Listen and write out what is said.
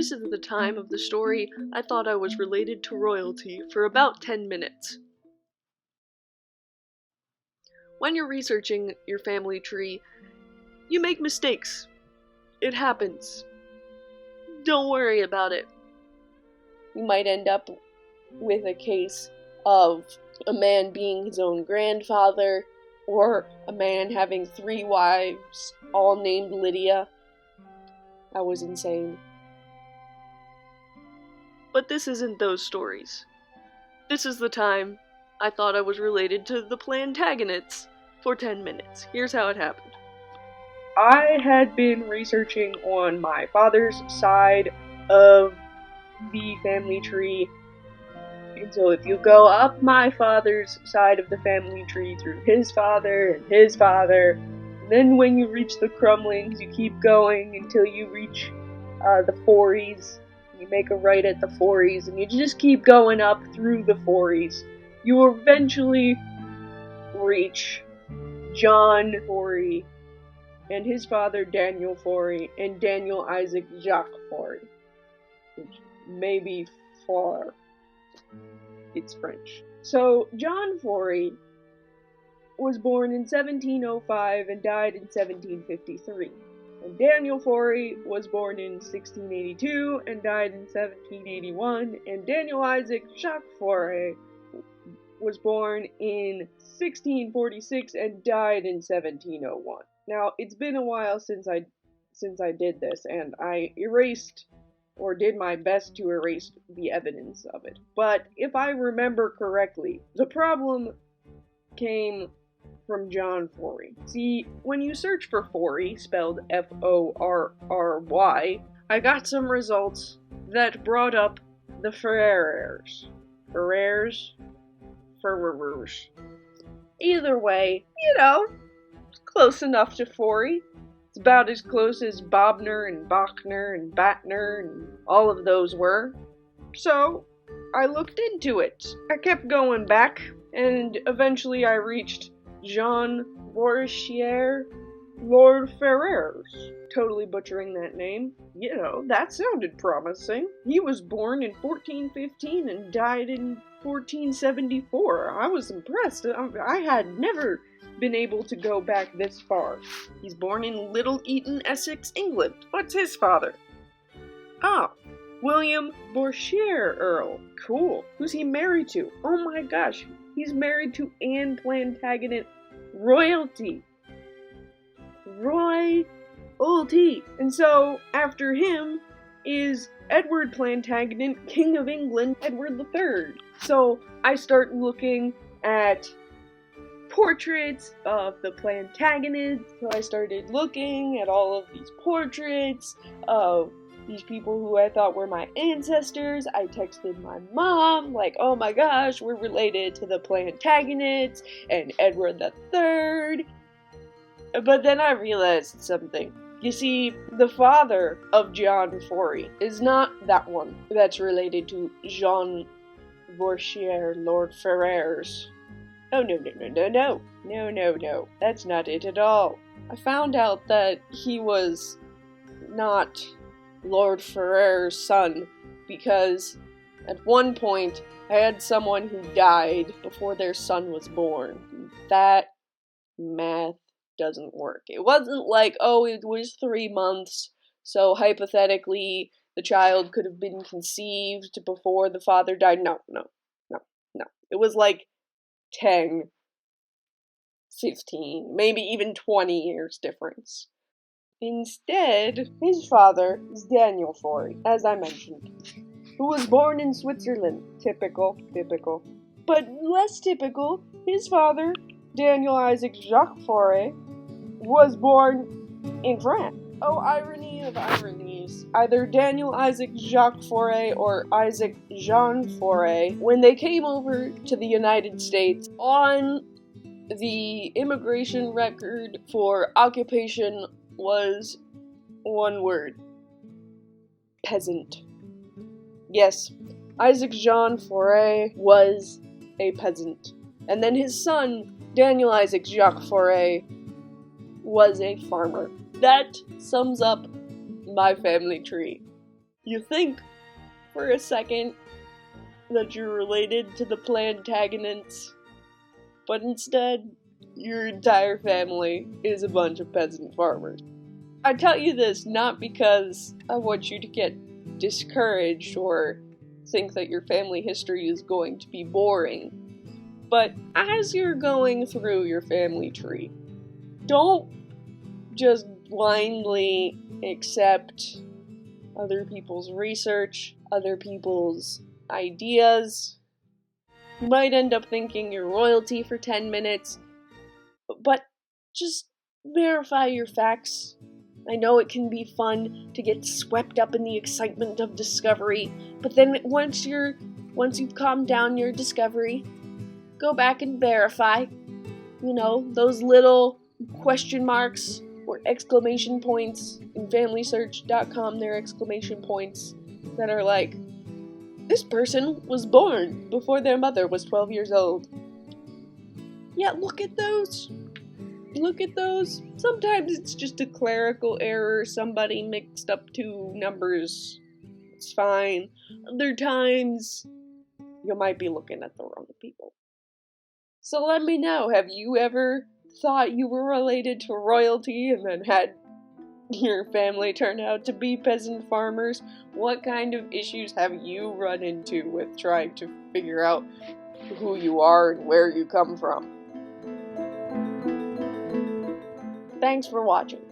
this is the time of the story I thought I was related to royalty for about 10 minutes. When you're researching your family tree, you make mistakes. It happens. Don't worry about it. You might end up with a case of a man being his own grandfather, or a man having 3 wives, all named Lydia. That was insane. But this isn't those stories. This is the time I thought I was related to the Plantagenists for 10 minutes. Here's how it happened. I had been researching on my father's side of the family tree. And so if you go up my father's side of the family tree through his father and his father, then when you reach the Crumlings, you keep going until you reach the Forries. You make a right at the Forries, and you just keep going up through the Forries. You eventually reach John Forry and his father Daniel Forry and Daniel Isaac Jacques Forry, which may be far. It's French. So, John Forry was born in 1705 and died in 1753. And Daniel Forry was born in 1682 and died in 1781. And Daniel Isaac Jacques Forry was born in 1646 and died in 1701. Now, it's been a while since I did this, and I erased or did my best to erase the evidence of it. But if I remember correctly, the problem came from John Forry. See, when you search for Forry, spelled Forry, I got some results that brought up the FERRERS. FERRERS. Either way, close enough to Forry. It's about as close as Bobner and Bachner and Batner and all of those were. So, I looked into it. I kept going back, and eventually I reached Jean BOUCHIER, Lord FERRERS. Totally butchering that name. That sounded promising. He was born in 1415 and died in 1474. I was impressed. I had never been able to go back this far. He's born in Little Eaton, Essex, England. What's his father? William BOUCHIER Earl. Cool. Who's he married to? Oh my gosh. He's married to Anne Plantagenet royalty. And so, after him is Edward Plantagenet, King of England, Edward III. So, I start looking at portraits of the Plantagenets. So I started looking at all of these portraits of these people who I thought were my ancestors. I texted my mom, like, oh my gosh, we're related to the Plantagenets and Edward III. But then I realized something. You see, the father of John Forry is not that one that's related to Jean BOUCHIER, Lord FERRERS. Oh, no. That's not it at all. I found out that he was not Lord Ferrer's son because at one point I had someone who died before their son was born. That math doesn't work. It wasn't like, it was 3 months, so hypothetically the child could have been conceived before the father died. No. It was like 10, 15, maybe even 20 years difference. Instead, his father is Daniel Forry, as I mentioned, who was born in Switzerland. Typical. But less typical, his father, Daniel Isaac Jacques Forry, was born in France. Oh, irony of ironies. Either Daniel Isaac Jacques Forry or Isaac Jean Forry, when they came over to the United States, on the immigration record for occupation was one word. Peasant. Yes, Isaac Jean Forry was a peasant. And then his son, Daniel Isaac Jacques Forry, was a farmer. That sums up my family tree. You think for a second that you're related to the Plantagenets, but instead, your entire family is a bunch of peasant farmers. I tell you this not because I want you to get discouraged or think that your family history is going to be boring, but as you're going through your family tree, don't just blindly accept other people's research, other people's ideas. You might end up thinking you're royalty for 10 minutes, but just verify your facts. I know it can be fun to get swept up in the excitement of discovery, but then once you've calmed down your discovery, go back and verify. You know, those little question marks or exclamation points in FamilySearch.com, they're exclamation points that are like, this person was born before their mother was 12 years old. Yeah, look at those. Look at those. Sometimes it's just a clerical error, somebody mixed up two numbers. It's fine. Other times, you might be looking at the wrong people. So let me know, have you ever thought you were related to royalty and then had your family turn out to be peasant farmers? What kind of issues have you run into with trying to figure out who you are and where you come from? Thanks for watching.